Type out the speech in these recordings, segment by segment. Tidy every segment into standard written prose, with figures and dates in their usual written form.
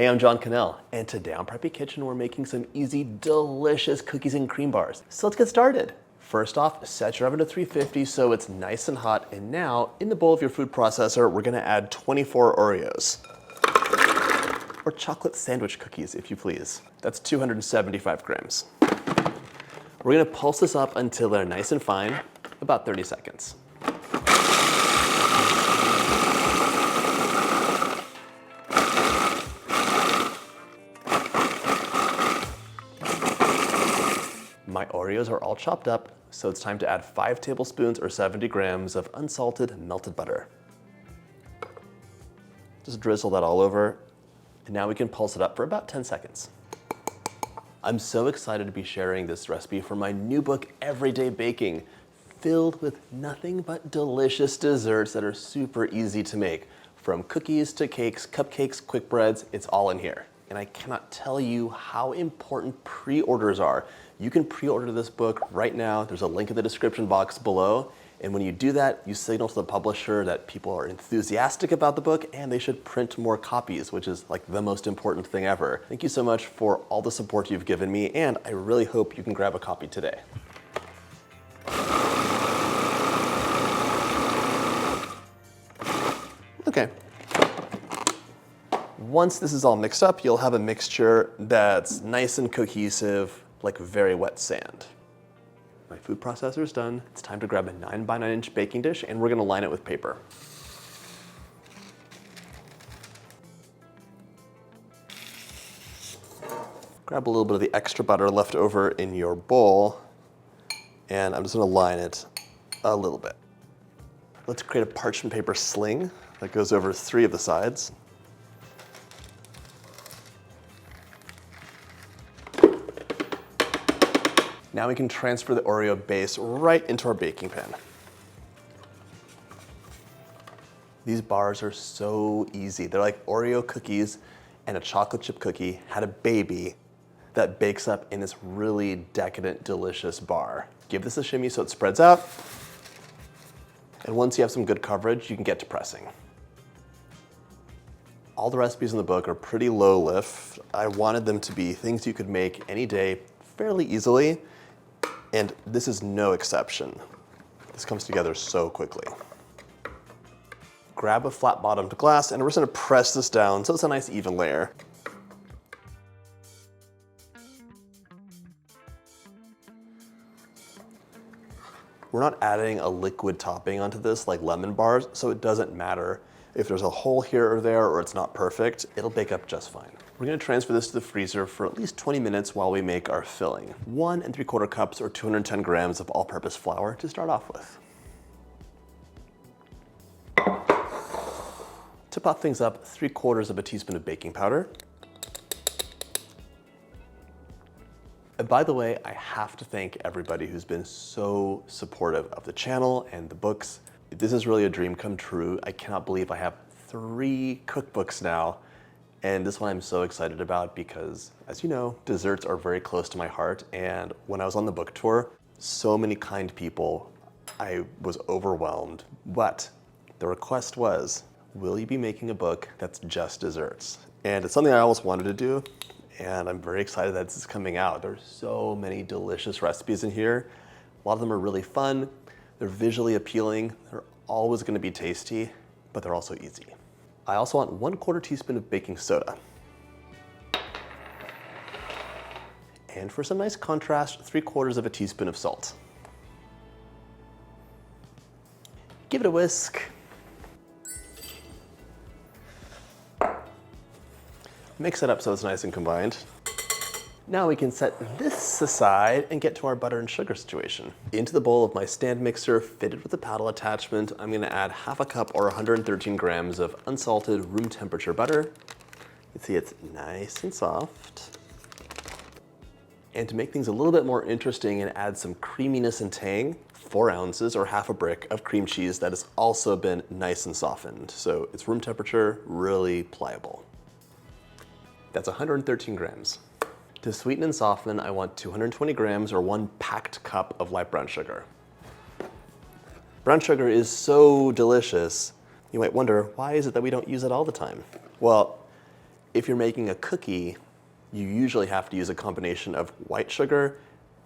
Hey, I'm John Cannell, and today on Preppy Kitchen we're making some easy, delicious cookies and cream bars. So let's get started. First off, set your oven to 350 so it's nice and hot, and now in the bowl of your food processor we're gonna add 24 Oreos. Or chocolate sandwich cookies, if you please. That's 275 grams. We're gonna pulse this up until they're nice and fine, about 30 seconds. My Oreos are all chopped up, so it's time to add 5 tablespoons or 70 grams of unsalted melted butter. Just drizzle that all over, and now we can pulse it up for about 10 seconds. I'm so excited to be sharing this recipe for my new book, Everyday Baking, filled with nothing but delicious desserts that are super easy to make. From cookies to cakes, cupcakes, quick breads, it's all in here. And I cannot tell you how important pre-orders are. You can pre-order this book right now. There's a link in the description box below. And when you do that, you signal to the publisher that people are enthusiastic about the book and they should print more copies, which is like the most important thing ever. Thank you so much for all the support you've given me, and I really hope you can grab a copy today. Okay. Once this is all mixed up, you'll have a mixture that's nice and cohesive, like very wet sand. My food processor is done. It's time to grab a 9 by 9 inch baking dish, and we're gonna line it with paper. Grab a little bit of the extra butter left over in your bowl, and I'm just gonna line it a little bit. Let's create a parchment paper sling that goes over 3 of the sides. Now we can transfer the Oreo base right into our baking pan. These bars are so easy. They're like Oreo cookies and a chocolate chip cookie had a baby that bakes up in this really decadent, delicious bar. Give this a shimmy so it spreads out. And once you have some good coverage, you can get to pressing. All the recipes in the book are pretty low lift. I wanted them to be things you could make any day fairly easily. And this is no exception. This comes together so quickly. Grab a flat bottomed glass and we're just gonna press this down so it's a nice even layer. We're not adding a liquid topping onto this like lemon bars, so it doesn't matter if there's a hole here or there or it's not perfect, it'll bake up just fine. We're gonna transfer this to the freezer for at least 20 minutes while we make our filling. 1 3/4 cups or 210 grams of all-purpose flour to start off with. To pop things up, 3/4 of a teaspoon of baking powder. And by the way, I have to thank everybody who's been so supportive of the channel and the books. This is really a dream come true. I cannot believe I have 3 cookbooks now. And this one I'm so excited about because, as you know, desserts are very close to my heart. And when I was on the book tour, so many kind people, I was overwhelmed. But the request was, will you be making a book that's just desserts? And it's something I always wanted to do. And I'm very excited that this is coming out. There's so many delicious recipes in here. A lot of them are really fun. They're visually appealing. They're always gonna be tasty, but they're also easy. I also want 1/4 teaspoon of baking soda. And for some nice contrast, 3/4 of a teaspoon of salt. Give it a whisk. Mix it up so it's nice and combined. Now we can set this aside and get to our butter and sugar situation. Into the bowl of my stand mixer fitted with a paddle attachment, I'm gonna add 1/2 cup or 113 grams of unsalted room temperature butter. You can see it's nice and soft. And to make things a little bit more interesting and add some creaminess and tang, 4 ounces or 1/2 brick of cream cheese that has also been nice and softened. So it's room temperature, really pliable. That's 113 grams. To sweeten and soften, I want 220 grams or 1 packed cup of light brown sugar. Brown sugar is so delicious. You might wonder, why is it that we don't use it all the time? Well, If you're making a cookie, you usually have to use a combination of white sugar,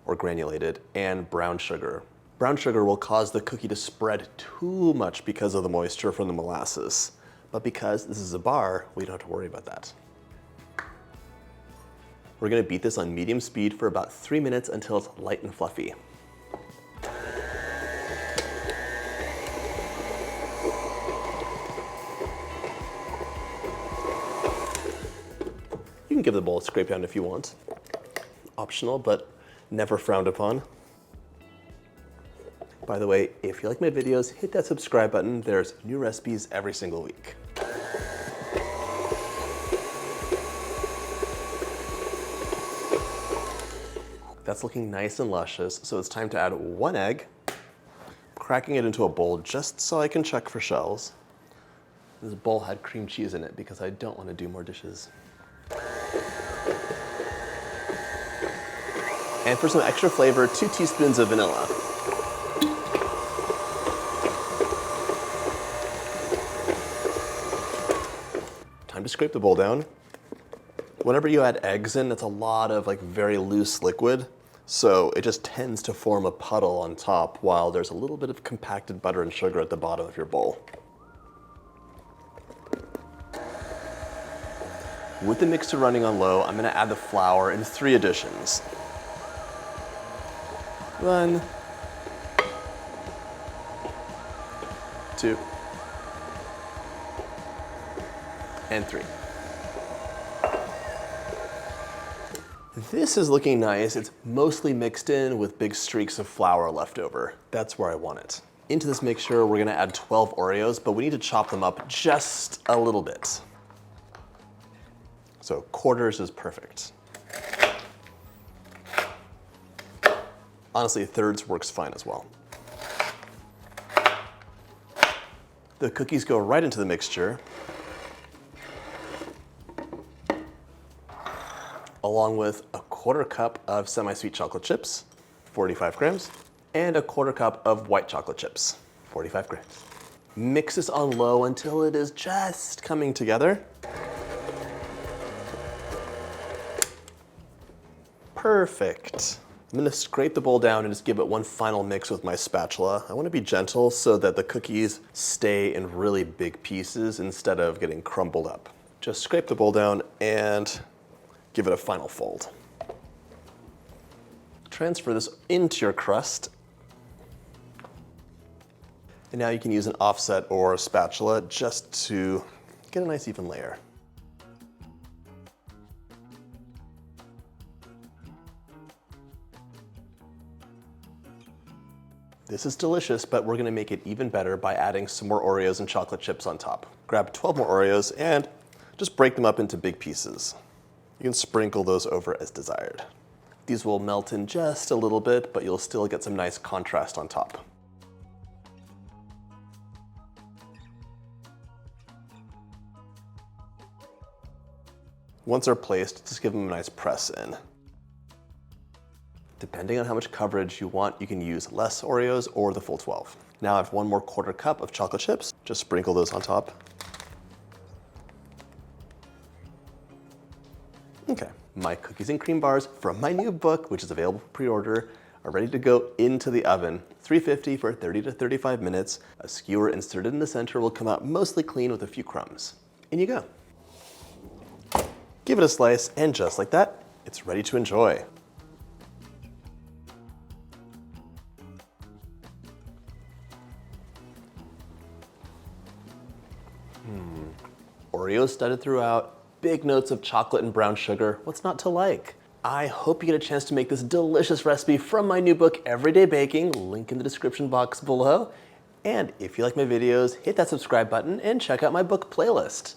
or granulated, and brown sugar. Brown sugar will cause the cookie to spread too much because of the moisture from the molasses. But because this is a bar, we don't have to worry about that. We're gonna beat this on medium speed for about 3 minutes until it's light and fluffy. You can give the bowl a scrape down if you want. Optional, but never frowned upon. By the way, if you like my videos, hit that subscribe button. There's new recipes every single week. That's looking nice and luscious, so it's time to add 1 egg, cracking it into a bowl just so I can check for shells. This bowl had cream cheese in it because I don't want to do more dishes. And for some extra flavor, 2 teaspoons of vanilla. Time to scrape the bowl down. Whenever you add eggs in, it's a lot of very loose liquid, so it just tends to form a puddle on top while there's a little bit of compacted butter and sugar at the bottom of your bowl. With the mixer running on low, I'm gonna add the flour in 3 additions. 1, 2, and 3. This is looking nice. It's mostly mixed in with big streaks of flour left over. That's where I want it. Into this mixture, we're gonna add 12 Oreos, but we need to chop them up just a little bit. So quarters is perfect. Honestly, thirds works fine as well. The cookies go right into the mixture, along with a 1/4 cup of semi-sweet chocolate chips, 45 grams, and a 1/4 cup of white chocolate chips, 45 grams. Mix this on low until it is just coming together. Perfect. I'm gonna scrape the bowl down and just give it one final mix with my spatula. I wanna be gentle so that the cookies stay in really big pieces instead of getting crumbled up. Just scrape the bowl down and give it a final fold. Transfer this into your crust. And now you can use an offset or a spatula just to get a nice even layer. This is delicious, but we're gonna make it even better by adding some more Oreos and chocolate chips on top. Grab 12 more Oreos and just break them up into big pieces. You can sprinkle those over as desired. These will melt in just a little bit, but you'll still get some nice contrast on top. Once they're placed, just give them a nice press in. Depending on how much coverage you want, you can use less Oreos or the full 12. Now I have 1 more 1/4 cup of chocolate chips. Just sprinkle those on top. Okay, my cookies and cream bars from my new book, which is available for pre-order, are ready to go into the oven. 350 for 30 to 35 minutes. A skewer inserted in the center will come out mostly clean with a few crumbs. In you go. Give it a slice, and just like that, it's ready to enjoy. Oreos studded throughout, big notes of chocolate and brown sugar. What's not to like? I hope you get a chance to make this delicious recipe from my new book, Everyday Baking, link in the description box below. And if you like my videos, hit that subscribe button and check out my book playlist.